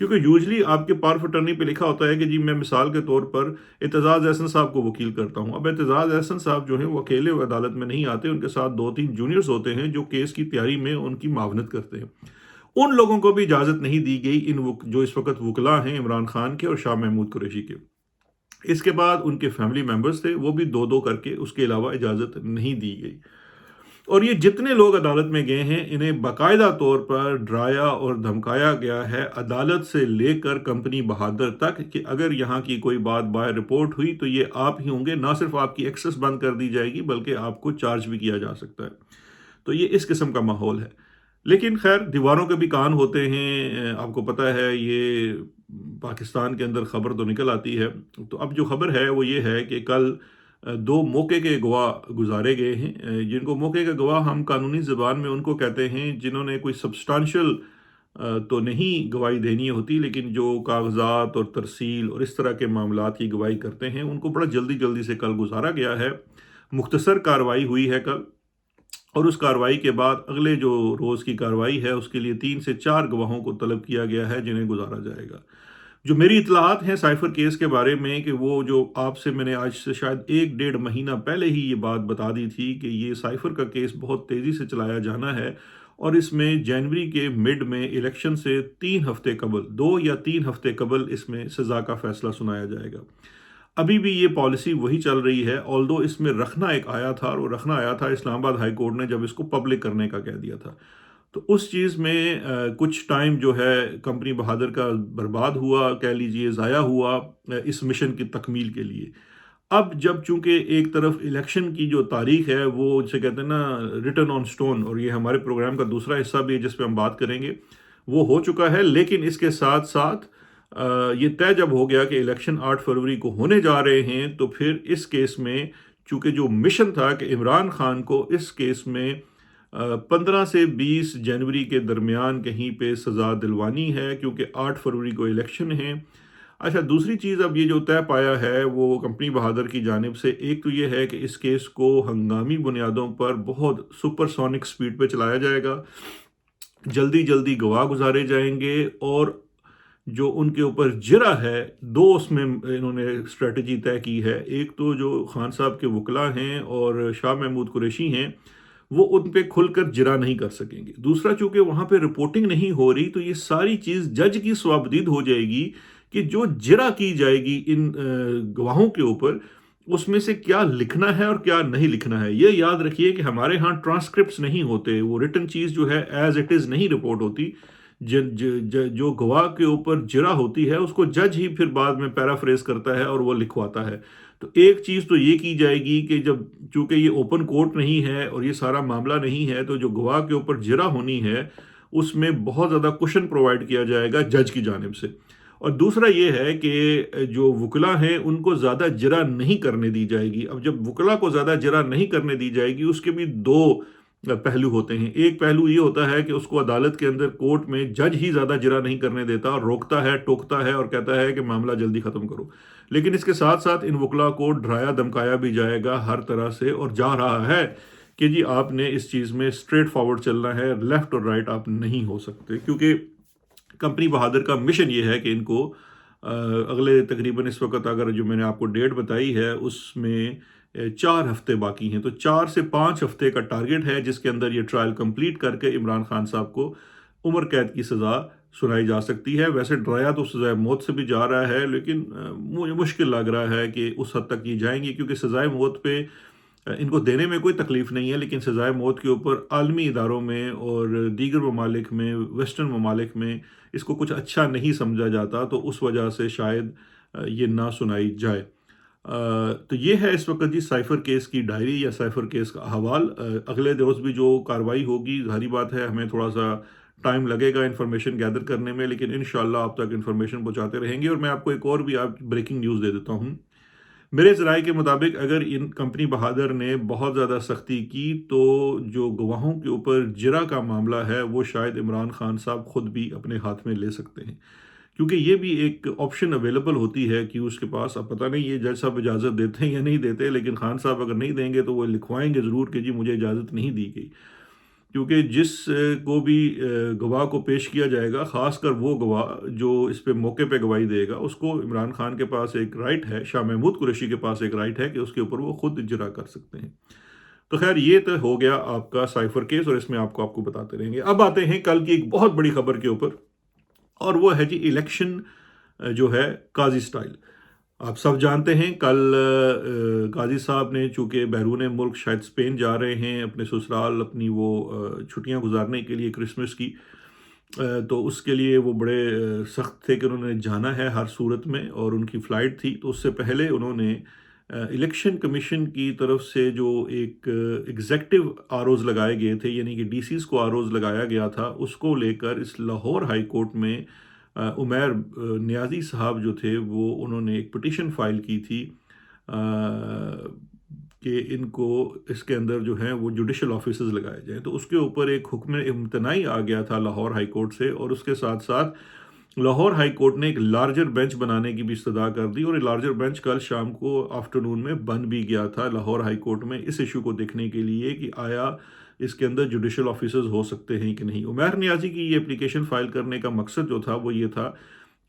کیونکہ یوزلی آپ کے پاور آف اٹرنی پہ لکھا ہوتا ہے کہ جی میں مثال کے طور پر اعتزاز احسن صاحب کو وکیل کرتا ہوں. اب اعتزاز احسن صاحب جو ہیں وہ اکیلے عدالت میں نہیں آتے، ان کے ساتھ 2-3 جونیئرز ہوتے ہیں جو کیس کی تیاری میں ان کی معاونت کرتے ہیں. ان لوگوں کو بھی اجازت نہیں دی گئی، جو اس وقت وکلاء ہیں عمران خان کے اور شاہ محمود قریشی کے. اس کے بعد ان کے فیملی ممبرز تھے، وہ بھی 2-2 کر کے، اس کے علاوہ اجازت نہیں دی گئی. اور یہ جتنے لوگ عدالت میں گئے ہیں انہیں باقاعدہ طور پر ڈرایا اور دھمکایا گیا ہے، عدالت سے لے کر کمپنی بہادر تک، کہ اگر یہاں کی کوئی بات باہر رپورٹ ہوئی تو یہ آپ ہی ہوں گے، نہ صرف آپ کی ایکسس بند کر دی جائے گی بلکہ آپ کو چارج بھی کیا جا سکتا ہے. تو یہ اس قسم کا ماحول ہے. لیکن خیر دیواروں کے بھی کان ہوتے ہیں، آپ کو پتہ ہے یہ پاکستان کے اندر خبر تو نکل آتی ہے. تو اب جو خبر ہے وہ یہ ہے کہ کل 2 موقع کے گواہ گزارے گئے ہیں، جن کو موقع کے گواہ ہم قانونی زبان میں ان کو کہتے ہیں جنہوں نے کوئی سبسٹانشل تو نہیں گواہی دینی ہوتی، لیکن جو کاغذات اور ترسیل اور اس طرح کے معاملات کی گواہی کرتے ہیں ان کو بڑا جلدی سے کل گزارا گیا ہے. مختصر کارروائی ہوئی ہے کل، اور اس کارروائی کے بعد اگلے جو روز کی کارروائی ہے اس کے لیے 3 سے 4 گواہوں کو طلب کیا گیا ہے جنہیں گزارا جائے گا. جو میری اطلاعات ہیں سائفر کیس کے بارے میں، کہ وہ جو آپ سے میں نے آج سے شاید 1-1.5 مہینہ پہلے ہی یہ بات بتا دی تھی کہ یہ سائفر کا کیس بہت تیزی سے چلایا جانا ہے، اور اس میں جنوری کے مڈ میں الیکشن سے 3 ہفتے قبل، 2 یا 3 ہفتے قبل اس میں سزا کا فیصلہ سنایا جائے گا. ابھی بھی یہ پالیسی وہی چل رہی ہے، آلدو اس میں رکھنا ایک آیا تھا، اور وہ رکھنا آیا تھا اسلام آباد ہائی کورٹ نے جب اس کو پبلک کرنے کا کہہ دیا تھا. تو اس چیز میں کچھ ٹائم جو ہے کمپنی بہادر کا برباد ہوا، کہہ لیجئے ضائع ہوا اس مشن کی تکمیل کے لیے. اب جب چونکہ ایک طرف الیکشن کی جو تاریخ ہے وہ جسے کہتے ہیں نا ریٹن آن سٹون، اور یہ ہمارے پروگرام کا دوسرا حصہ بھی ہے جس پہ ہم بات کریں گے، وہ ہو چکا ہے. لیکن اس کے ساتھ ساتھ یہ طے جب ہو گیا کہ الیکشن 8 فروری کو ہونے جا رہے ہیں، تو پھر اس کیس میں چونکہ جو مشن تھا کہ عمران خان کو اس کیس میں 15 سے 20 جنوری کے درمیان کہیں پہ سزا دلوانی ہے، کیونکہ 8 فروری کو الیکشن ہیں. اچھا، دوسری چیز اب یہ جو طے پایا ہے وہ کمپنی بہادر کی جانب سے، ایک تو یہ ہے کہ اس کیس کو ہنگامی بنیادوں پر بہت سپر سونک سپیڈ پہ چلایا جائے گا، جلدی گواہ گزارے جائیں گے، اور جو ان کے اوپر جرا ہے 2 اس میں انہوں نے اسٹریٹجی طے کی ہے. ایک تو جو خان صاحب کے وکلاء ہیں اور شاہ محمود قریشی ہیں وہ ان پہ کھل کر جرا نہیں کر سکیں گے. دوسرا چونکہ وہاں پہ رپورٹنگ نہیں ہو رہی تو یہ ساری چیز جج کی صوابدید ہو جائے گی کہ جو جرا کی جائے گی ان گواہوں کے اوپر اس میں سے کیا لکھنا ہے اور کیا نہیں لکھنا ہے. یہ یاد رکھیے کہ ہمارے ہاں ٹرانسکرپٹس نہیں ہوتے، وہ ریٹن چیز جو ہے ایز اٹ از نہیں رپورٹ ہوتی. جو گواہ کے اوپر جرا ہوتی ہے اس کو جج ہی پھر بعد میں پیرافریز کرتا ہے اور وہ لکھواتا ہے. تو ایک چیز تو یہ کی جائے گی کہ جب چونکہ یہ اوپن کورٹ نہیں ہے اور یہ سارا معاملہ نہیں ہے، تو جو گواہ کے اوپر جرا ہونی ہے اس میں بہت زیادہ کوشن پرووائڈ کیا جائے گا جج کی جانب سے. اور دوسرا یہ ہے کہ جو وکلاء ہیں ان کو زیادہ جرا نہیں کرنے دی جائے گی. اب جب وکلاء کو زیادہ جرا نہیں کرنے دی جائے گی اس کے بھی 2 پہلو ہوتے ہیں. ایک پہلو یہ ہوتا ہے کہ اس کو عدالت کے اندر کورٹ میں جج ہی زیادہ جرا نہیں کرنے دیتا اور روکتا ہے، ٹوکتا ہے اور کہتا ہے کہ معاملہ جلدی ختم کرو. لیکن اس کے ساتھ ساتھ ان وکلاء کو ڈرایا دھمکایا بھی جائے گا ہر طرح سے، اور جا رہا ہے کہ جی آپ نے اس چیز میں اسٹریٹ فارورڈ چلنا ہے، لیفٹ اور رائٹ آپ نہیں ہو سکتے. کیونکہ کمپنی بہادر کا مشن یہ ہے کہ ان کو اگلے تقریباً اس وقت اگر جو میں نے آپ کو ڈیٹ بتائی ہے اس میں 4 ہفتے باقی ہیں، تو 4 سے 5 ہفتے کا ٹارگٹ ہے جس کے اندر یہ ٹرائل کمپلیٹ کر کے عمران خان صاحب کو عمر قید کی سزا سنائی جا سکتی ہے. ویسے ڈرایا تو سزائے موت سے بھی جا رہا ہے، لیکن مجھے مشکل لگ رہا ہے کہ اس حد تک یہ جائیں گے، کیونکہ سزائے موت پہ ان کو دینے میں کوئی تکلیف نہیں ہے، لیکن سزائے موت کے اوپر عالمی اداروں میں اور دیگر ممالک میں، ویسٹرن ممالک میں اس کو کچھ اچھا نہیں سمجھا جاتا، تو اس وجہ سے شاید یہ نہ سنائی جائے. تو یہ ہے اس وقت جی سائفر کیس کی ڈائری یا سائفر کیس کا احوال. اگلے روز بھی جو کارروائی ہوگی، ظاہری بات ہے ہمیں تھوڑا سا ٹائم لگے گا انفارمیشن گیدر کرنے میں، لیکن انشاءاللہ آپ تک انفارمیشن پہنچاتے رہیں گے. اور میں آپ کو ایک اور بھی بریکنگ نیوز دے دیتا ہوں. میرے ذرائع کے مطابق اگر ان کمپنی بہادر نے بہت زیادہ سختی کی تو جو گواہوں کے اوپر جرا کا معاملہ ہے وہ شاید عمران خان صاحب خود بھی اپنے ہاتھ میں لے سکتے ہیں، کیونکہ یہ بھی ایک آپشن اویلیبل ہوتی ہے کہ اس کے پاس. اب پتہ نہیں یہ جج صاحب اجازت دیتے ہیں یا نہیں دیتے، لیکن خان صاحب اگر نہیں دیں گے تو وہ لکھوائیں گے ضرور کہ جی مجھے اجازت نہیں دی گئی. کیونکہ جس کو بھی گواہ کو پیش کیا جائے گا، خاص کر وہ گواہ جو اس پہ موقع پہ گواہی دے گا، اس کو عمران خان کے پاس ایک رائٹ ہے، شاہ محمود قریشی کے پاس ایک رائٹ ہے کہ اس کے اوپر وہ خود اجرا کر سکتے ہیں۔ تو خیر یہ تو ہو گیا آپ کا سائفر کیس، اور اس میں آپ کو بتاتے رہیں گے۔ اب آتے ہیں کل کی ایک بہت بڑی خبر کے اوپر، اور وہ ہے جی الیکشن جو ہے قاضی سٹائل۔ آپ سب جانتے ہیں کل قاضی صاحب نے چونکہ بیرون ملک شاید اسپین جا رہے ہیں اپنے سسرال، اپنی وہ چھٹیاں گزارنے کے لیے کرسمس کی، تو اس کے لیے وہ بڑے سخت تھے کہ انہوں نے جانا ہے ہر صورت میں، اور ان کی فلائٹ تھی۔ تو اس سے پہلے انہوں نے الیکشن کمیشن کی طرف سے جو ایک ایگزیکٹو آروز لگائے گئے تھے، یعنی کہ ڈی سیز کو آروز لگایا گیا تھا، اس کو لے کر اس لاہور ہائی کورٹ میں عمیر نیازی صاحب جو تھے وہ انہوں نے ایک پٹیشن فائل کی تھی کہ ان کو اس کے اندر جو ہیں وہ جوڈیشل آفیسز لگائے جائیں۔ تو اس کے اوپر ایک حکم امتناعی آ گیا تھا لاہور ہائی کورٹ سے، اور اس کے ساتھ ساتھ لاہور ہائی کورٹ نے ایک لارجر بینچ بنانے کی بھی استدعا کر دی، اور یہ لارجر بینچ کل شام کو آفٹرنون میں بن بھی گیا تھا لاہور ہائی کورٹ میں اس ایشو کو دیکھنے کے لیے کہ آیا اس کے اندر جوڈیشل آفیسرز ہو سکتے ہیں کہ نہیں۔ عمیر نیازی کی یہ اپلیکیشن فائل کرنے کا مقصد جو تھا وہ یہ تھا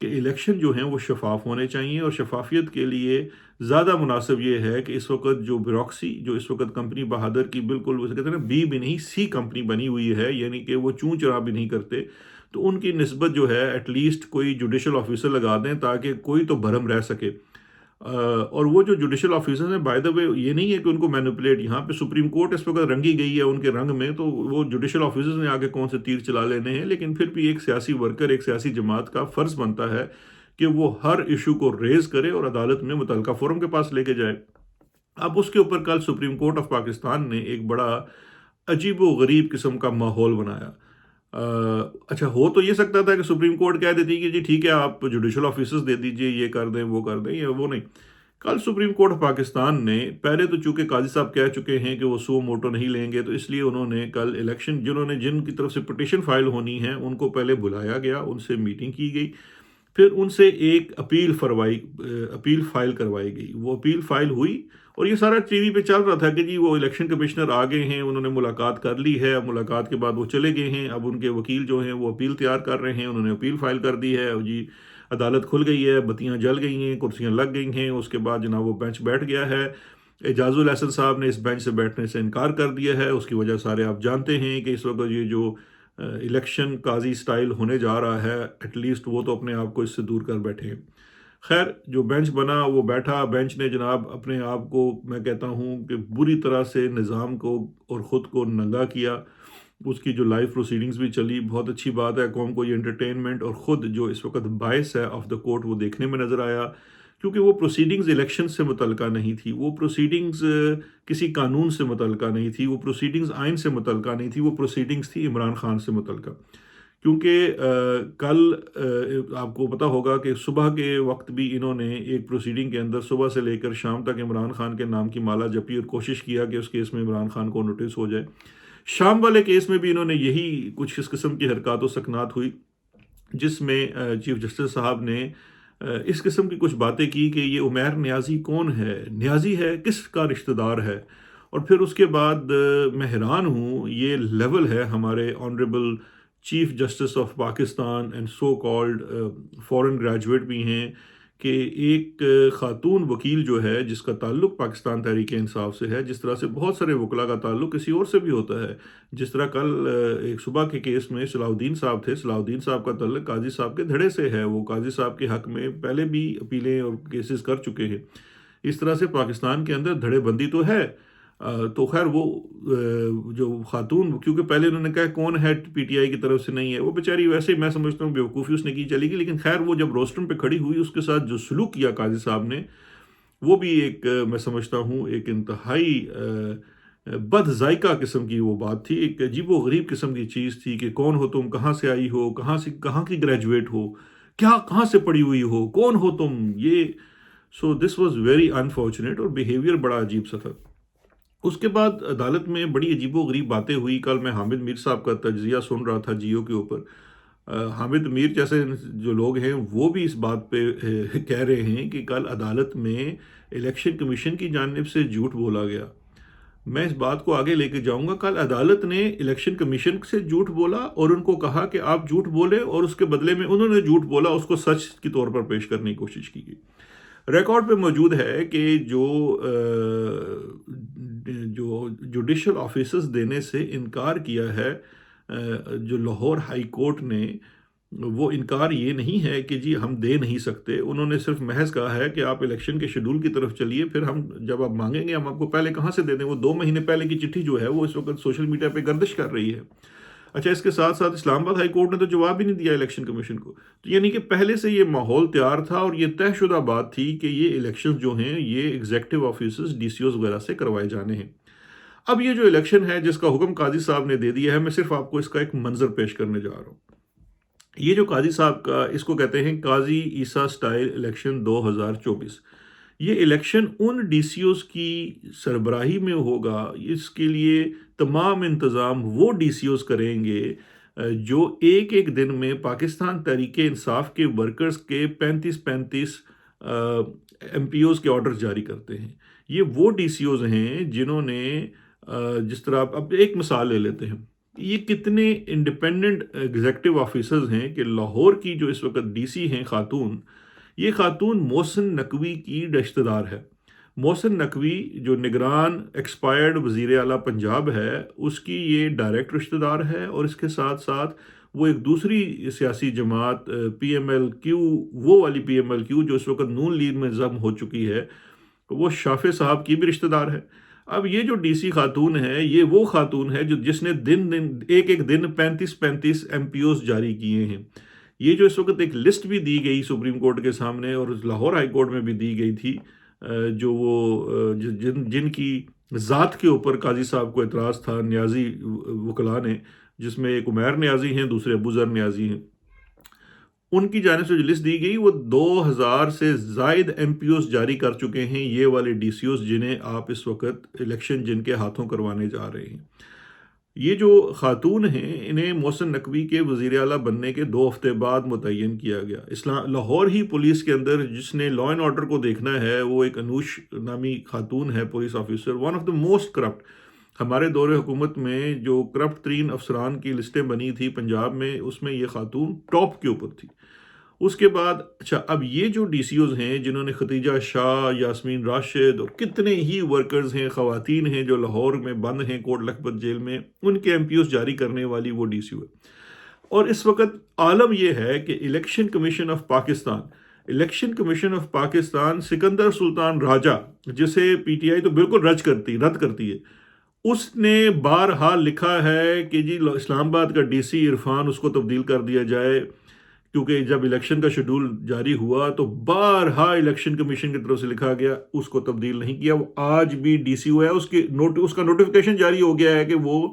کہ الیکشن جو ہیں وہ شفاف ہونے چاہیے، اور شفافیت کے لیے زیادہ مناسب یہ ہے کہ اس وقت جو بیوروکریسی جو اس وقت کمپنی بہادر کی بالکل وہ کہتے ہیں نا بی بھی نہیں سی کمپنی بنی ہوئی ہے، یعنی کہ وہ چوں چرا بھی نہیں کرتے، تو ان کی نسبت جو ہے ایٹ لیسٹ کوئی جوڈیشل آفیسر لگا دیں تاکہ کوئی تو بھرم رہ سکے۔ اور وہ جو جوڈیشل آفیسرز ہیں بائی دا وے یہ نہیں ہے کہ ان کو مینوپولیٹ، یہاں پہ سپریم کورٹ اس وقت رنگی گئی ہے ان کے رنگ میں، تو وہ جوڈیشل آفیسرز نے آگے کون سے تیر چلا لینے ہیں، لیکن پھر بھی ایک سیاسی ورکر، ایک سیاسی جماعت کا فرض بنتا ہے کہ وہ ہر ایشو کو ریز کرے اور عدالت میں متعلقہ فورم کے پاس لے کے جائے۔ اب اس کے اوپر کل سپریم کورٹ آف پاکستان نے ایک بڑا عجیب و غریب قسم کا ماحول بنایا۔ اچھا ہو تو یہ سکتا تھا کہ سپریم کورٹ کہہ دیتی کہ جی ٹھیک ہے آپ جوڈیشل آفیسرز دے دیجئے، یہ کر دیں وہ کر دیں، یا وہ نہیں۔ کل سپریم کورٹ آف پاکستان نے پہلے تو چونکہ قاضی صاحب کہہ چکے ہیں کہ وہ سو موٹو نہیں لیں گے، تو اس لیے انہوں نے کل الیکشن جن کی طرف سے پٹیشن فائل ہونی ہے ان کو پہلے بلایا گیا، ان سے میٹنگ کی گئی، پھر ان سے ایک اپیل فائل کروائی گئی۔ وہ اپیل فائل ہوئی، اور یہ سارا ٹی وی پہ چل رہا تھا کہ جی وہ الیکشن کمشنر آ گئے ہیں، انہوں نے ملاقات کر لی ہے، اب ملاقات کے بعد وہ چلے گئے ہیں، اب ان کے وکیل جو ہیں وہ اپیل تیار کر رہے ہیں، انہوں نے اپیل فائل کر دی ہے، اور جی عدالت کھل گئی ہے، بتیاں جل گئی ہیں، کرسیاں لگ گئی ہیں۔ اس کے بعد جناب وہ بینچ بیٹھ گیا ہے، اعجاز الحسن صاحب نے اس بینچ سے بیٹھنے سے انکار کر دیا ہے۔ اس کی وجہ سارے آپ جانتے ہیں کہ اس وقت یہ جو الیکشن قاضی سٹائل ہونے جا رہا ہے، ایٹ لیسٹ وہ تو اپنے آپ کو اس سے دور کر بیٹھے ہیں۔ خیر جو بینچ بنا وہ بیٹھا، بینچ نے جناب اپنے آپ کو میں کہتا ہوں کہ بری طرح سے نظام کو اور خود کو ننگا کیا۔ اس کی جو لائیو پروسیڈنگز بھی چلی، بہت اچھی بات ہے، قوم کو یہ انٹرٹینمنٹ، اور خود جو اس وقت باعث ہے آف دا کورٹ وہ دیکھنے میں نظر آیا، کیونکہ وہ پروسیڈنگز الیکشن سے متعلقہ نہیں تھی، وہ پروسیڈنگز کسی قانون سے متعلقہ نہیں تھی، وہ پروسیڈنگز آئین سے متعلقہ نہیں تھی، وہ پروسیڈنگز تھی عمران خان سے متعلقہ۔ کیونکہ کل آپ کو پتہ ہوگا کہ صبح کے وقت بھی انہوں نے ایک پروسیڈنگ کے اندر صبح سے لے کر شام تک عمران خان کے نام کی مالا جپی اور کوشش کیا کہ اس کیس میں عمران خان کو نوٹس ہو جائے۔ شام والے کیس میں بھی انہوں نے یہی کچھ اس قسم کی حرکات و سکنات ہوئی، جس میں چیف جسٹس صاحب نے اس قسم کی کچھ باتیں کی کہ یہ عمیر نیازی کون ہے، نیازی ہے کس کا رشتہ دار ہے، اور پھر اس کے بعد میں حیران ہوں، یہ لیول ہے ہمارے honourable chief justice of Pakistan and so called foreign graduate بھی ہیں، کہ ایک خاتون وکیل جو ہے جس کا تعلق پاکستان تحریک انصاف سے ہے، جس طرح سے بہت سارے وکلاء کا تعلق کسی اور سے بھی ہوتا ہے، جس طرح کل ایک صبح کے کیس میں صلاح الدین صاحب تھے، صلاح الدین صاحب کا تعلق قاضی صاحب کے دھڑے سے ہے، وہ قاضی صاحب کے حق میں پہلے بھی اپیلیں اور کیسز کر چکے ہیں۔ اس طرح سے پاکستان کے اندر دھڑے بندی تو ہے۔ تو خیر وہ جو خاتون، کیونکہ پہلے انہوں نے کہا کون ہے پی ٹی آئی کی طرف سے نہیں ہے، وہ بیچاری ویسے ہی میں سمجھتا ہوں بیوقوفی اس نے کی چلی گئی، لیکن خیر وہ جب روسٹرم پہ کھڑی ہوئی اس کے ساتھ جو سلوک کیا قاضی صاحب نے، وہ بھی ایک میں سمجھتا ہوں ایک انتہائی بد ذائقہ قسم کی وہ بات تھی، ایک عجیب و غریب قسم کی چیز تھی کہ کون ہو تم، کہاں سے آئی ہو، کہاں کی گریجویٹ ہو، کہاں سے پڑھی ہوئی ہو، کون ہو تم، یہ سو دس واز ویری انفارچونیٹ، اور بیہیویئر بڑا عجیب سا تھا۔ اس کے بعد عدالت میں بڑی عجیب و غریب باتیں ہوئی۔ کل میں حامد میر صاحب کا تجزیہ سن رہا تھا جیو کے اوپر۔ حامد میر جیسے جو لوگ ہیں وہ بھی اس بات پہ کہہ رہے ہیں کہ کل عدالت میں الیکشن کمیشن کی جانب سے جھوٹ بولا گیا۔ میں اس بات کو آگے لے کے جاؤں گا. کل عدالت نے الیکشن کمیشن سے جھوٹ بولا اور ان کو کہا کہ آپ جھوٹ بولے، اور اس کے بدلے میں انہوں نے جھوٹ بولا، اس کو سچ کی طور پر پیش کرنے کی کوشش کی گئی. ریکارڈ پہ موجود ہے کہ جو جوڈیشل آفیسز دینے سے انکار کیا ہے جو لاہور ہائی کورٹ نے، وہ انکار یہ نہیں ہے کہ جی ہم دے نہیں سکتے. انہوں نے صرف محض کہا ہے کہ آپ الیکشن کے شیڈول کی طرف چلیے، پھر ہم جب آپ مانگیں گے ہم آپ کو پہلے کہاں سے دے دیں. وہ 2 مہینے پہلے کی چٹھی جو ہے وہ اس وقت سوشل میڈیا پہ گردش کر رہی ہے. اچھا، اس کے ساتھ ساتھ اسلام آباد ہائی کورٹ نے تو جواب ہی نہیں دیا الیکشن کمیشن کو. تو یعنی کہ پہلے سے یہ ماحول تیار تھا اور یہ طے شدہ بات تھی کہ یہ الیکشن جو ہیں یہ executive offices D C Os وغیرہ سے کروائے جانے ہیں. اب یہ جو الیکشن ہے جس کا حکم قاضی صاحب نے دے دیا ہے، میں صرف آپ کو اس کا ایک منظر پیش کرنے جا رہا ہوں. یہ جو قاضی صاحب کا، اس کو کہتے ہیں قاضی عیسیٰ سٹائل الیکشن 2024. یہ الیکشن ان ڈی سی اوز کی سربراہی میں ہوگا. اس کے لیے تمام انتظام وہ ڈی سی اوز کریں گے جو ایک ایک دن میں پاکستان تحریک انصاف کے ورکرز کے 35 ایم پی اوز کے آرڈرز جاری کرتے ہیں. یہ وہ ڈی سی اوز ہیں جنہوں نے جس طرح اب ایک مثال لے لیتے ہیں، یہ کتنے انڈیپینڈنٹ ایگزیکٹو آفیسرز ہیں کہ لاہور کی جو اس وقت ڈی سی ہیں خاتون، یہ خاتون محسن نقوی کی رشتہ دار ہے. محسن نقوی جو نگران ایکسپائرڈ وزیر اعلیٰ پنجاب ہے، اس کی یہ ڈائریکٹ رشتہ دار ہے، اور اس کے ساتھ ساتھ وہ ایک دوسری سیاسی جماعت پی ایم ایل کیو، وہ والی پی ایم ایل کیو جو اس وقت نون لیگ میں ضم ہو چکی ہے، وہ شافع صاحب کی بھی رشتہ دار ہے. اب یہ جو ڈی سی خاتون ہے، یہ وہ خاتون ہے جس نے ایک ایک دن 35 ایم پی اوز جاری کیے ہیں. یہ جو اس وقت ایک لسٹ بھی دی گئی سپریم کورٹ کے سامنے اور لاہور ہائی کورٹ میں بھی دی گئی تھی، جو وہ جن کی ذات کے اوپر قاضی صاحب کو اعتراض تھا نیازی وکلاء نے، جس میں ایک عمیر نیازی ہیں، دوسرے ابو ذر نیازی ہیں، ان کی جانب سے جو لسٹ دی گئی وہ 2000 سے زائد ایم پی اوز جاری کر چکے ہیں یہ والے ڈی سی اوز جنہیں آپ اس وقت الیکشن جن کے ہاتھوں کروانے جا رہے ہیں. یہ جو خاتون ہیں انہیں محسن نقوی کے وزیر اعلیٰ بننے کے 2 ہفتے بعد متعین کیا گیا. لاہور ہی پولیس کے اندر جس نے لا اینڈ آرڈر کو دیکھنا ہے، وہ ایک انوش نامی خاتون ہے police officer, one of the most corrupt. ہمارے دور حکومت میں جو کرپٹ ترین افسران کی لسٹیں بنی تھی پنجاب میں، اس میں یہ خاتون ٹاپ کے اوپر تھی. اس کے بعد اچھا، اب یہ جو ڈی سی اوز ہیں جنہوں نے ختیجہ شاہ، یاسمین راشد اور کتنے ہی ورکرز ہیں، خواتین ہیں جو لاہور میں بند ہیں کوٹ لکھپت جیل میں، ان کے ایم پی اوز جاری کرنے والی وہ ڈی سی او ہے. اور اس وقت عالم یہ ہے کہ election commission of Pakistan Sikandar Sultan Raja, جسے پی ٹی آئی تو بالکل رد کرتی ہے، اس نے بارہا لکھا ہے کہ جی اسلام آباد کا ڈی سی عرفان، اس کو تبدیل کر دیا جائے، کیونکہ جب الیکشن کا شیڈول جاری ہوا تو بارہا الیکشن کمیشن کی طرف سے لکھا گیا، اس کو تبدیل نہیں کیا. وہ آج بھی ڈی سی او ہے، اس کا نوٹیفیکیشن جاری ہو گیا ہے کہ وہ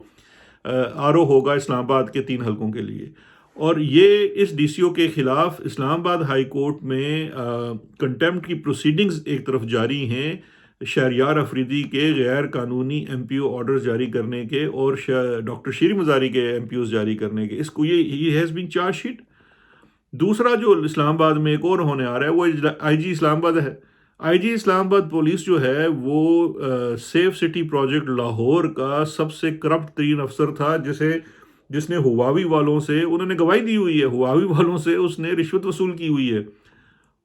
آر او ہوگا اسلام آباد کے 3 حلقوں کے لیے. اور یہ اس ڈی سی او کے خلاف اسلام آباد ہائی کورٹ میں کنٹیمپٹ کی پروسیڈنگز ایک طرف جاری ہیں شہریار افریدی کے غیر قانونی ایم پی او آرڈرز جاری کرنے کے اور ڈاکٹر شیری مزاری کے ایم پی اوز جاری کرنے کے. اس کو یہ ہیز بین چارج شیٹ. دوسرا جو اسلام آباد میں ایک اور ہونے آ رہا ہے وہ آئی جی اسلام آباد ہے. آئی جی اسلام آباد پولیس جو ہے وہ سیف سٹی پروجیکٹ لاہور کا سب سے کرپٹ ترین افسر تھا، جس نے ہواوی والوں سے، انہوں نے گواہی دی ہوئی ہے، ہواوی والوں سے اس نے رشوت وصول کی ہوئی ہے،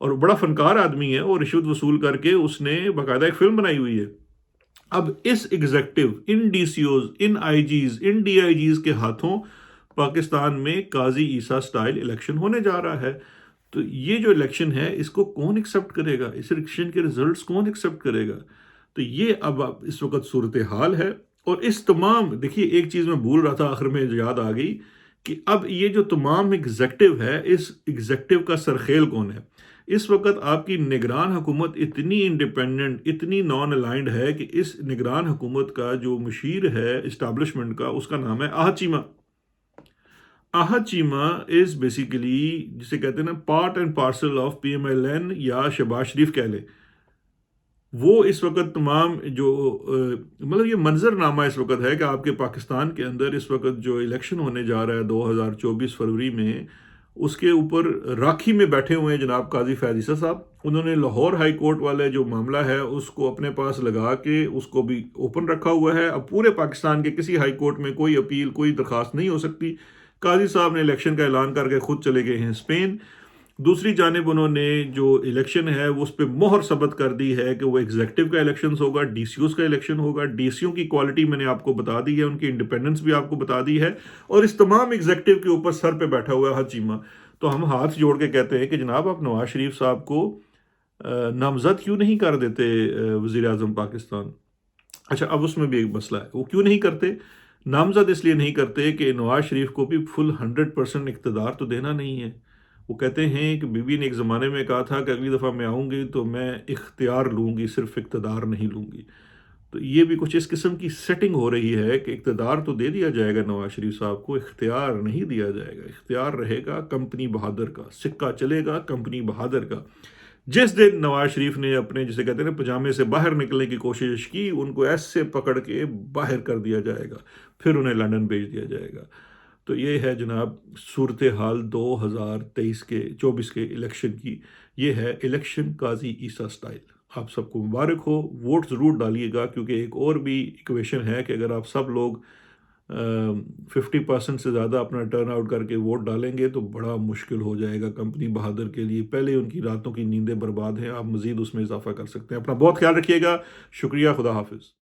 اور بڑا فنکار آدمی ہے، اور رشوت وصول کر کے اس نے باقاعدہ ایک فلم بنائی ہوئی ہے. اب اس ایگزیکٹو، ان ڈی سی اوز، ان آئی جیز، ان ڈی آئی جیز کے ہاتھوں پاکستان میں قاضی عیسیٰ سٹائل الیکشن ہونے جا رہا ہے. تو یہ جو الیکشن ہے اس کو کون ایکسیپٹ کرے گا؟ اس الیکشن کے ریزلٹس کون ایکسیپٹ کرے گا؟ تو یہ اب اس وقت صورتحال ہے. اور اس تمام، دیکھیے ایک چیز میں بھول رہا تھا، آخر میں یاد آ گئی کہ اب یہ جو تمام ایگزیکٹو ہے، اس ایگزیکٹو کا سرخیل کون ہے؟ اس وقت آپ کی نگران حکومت اتنی انڈیپینڈنٹ، اتنی نان الائنڈ ہے کہ اس نگران حکومت کا جو مشیر ہے اسٹیبلشمنٹ کا، اس کا نام ہے آہد چیمہ. آہد چیمہ از بیسیکلی جسے کہتے ہیں نا part and parcel of P M L N یا شہباز شریف کہہ لیں. وہ اس وقت تمام جو مطلب یہ منظر نامہ اس وقت ہے کہ آپ کے پاکستان کے اندر اس وقت جو الیکشن ہونے جا رہا ہے 2024 فروری میں، اس کے اوپر راکھی میں بیٹھے ہوئے ہیں جناب قاضی فیض عیسیٰ صاحب. انہوں نے لاہور ہائی کورٹ والے جو معاملہ ہے اس کو اپنے پاس لگا کے اس کو بھی اوپن رکھا ہوا ہے. اب پورے پاکستان کے کسی ہائی کورٹ میں کوئی اپیل کوئی درخواست نہیں ہو سکتی. قاضی صاحب نے الیکشن کا اعلان کر کے خود چلے گئے ہیں اسپین. دوسری جانب انہوں نے جو الیکشن ہے وہ اس پہ مہر ثبت کر دی ہے کہ وہ ایگزیکٹو کا الیکشنز ہوگا, ڈی سی اوز کا الیکشن ہوگا. ڈی سی او کی کوالٹی میں نے آپ کو بتا دی ہے, ان کی انڈیپینڈنس بھی آپ کو بتا دی ہے, اور اس تمام ایگزیکٹو کے اوپر سر پہ بیٹھا ہوا ہے حد چیمہ. تو ہم ہاتھ جوڑ کے کہتے ہیں کہ جناب آپ نواز شریف صاحب کو نامزد کیوں نہیں کر دیتے وزیر اعظم پاکستان. اچھا, اب اس میں بھی ایک مسئلہ ہے, وہ کیوں نہیں کرتے نامزد؟ اس لیے نہیں کرتے کہ نواز شریف کو بھی فل 100% اقتدار تو دینا نہیں ہے. وہ کہتے ہیں کہ بی بی نے ایک زمانے میں کہا تھا کہ اگلی دفعہ میں آؤں گی تو میں اختیار لوں گی, صرف اقتدار نہیں لوں گی. تو یہ بھی کچھ اس قسم کی سیٹنگ ہو رہی ہے کہ اقتدار تو دے دیا جائے گا نواز شریف صاحب کو, اختیار نہیں دیا جائے گا. اختیار رہے گا کمپنی بہادر کا, سکہ چلے گا کمپنی بہادر کا. جس دن نواز شریف نے اپنے جسے کہتے ہیں پجامے سے باہر نکلنے کی کوشش کی, ان کو ایسے پکڑ کے باہر کر دیا جائے گا, پھر انہیں لندن بھیج دیا جائے گا. تو یہ ہے جناب صورتحال 2023 کے 24 کے الیکشن کی. یہ ہے الیکشن قاضی عیسیٰ سٹائل. آپ سب کو مبارک ہو, ووٹ ضرور ڈالیے گا, کیونکہ ایک اور بھی ایکویشن ہے کہ اگر آپ سب لوگ 50% سے زیادہ اپنا ٹرن آؤٹ کر کے ووٹ ڈالیں گے تو بڑا مشکل ہو جائے گا کمپنی بہادر کے لیے. پہلے ان کی راتوں کی نیندیں برباد ہیں, آپ مزید اس میں اضافہ کر سکتے ہیں. اپنا بہت خیال رکھیے گا. شکریہ, خدا حافظ.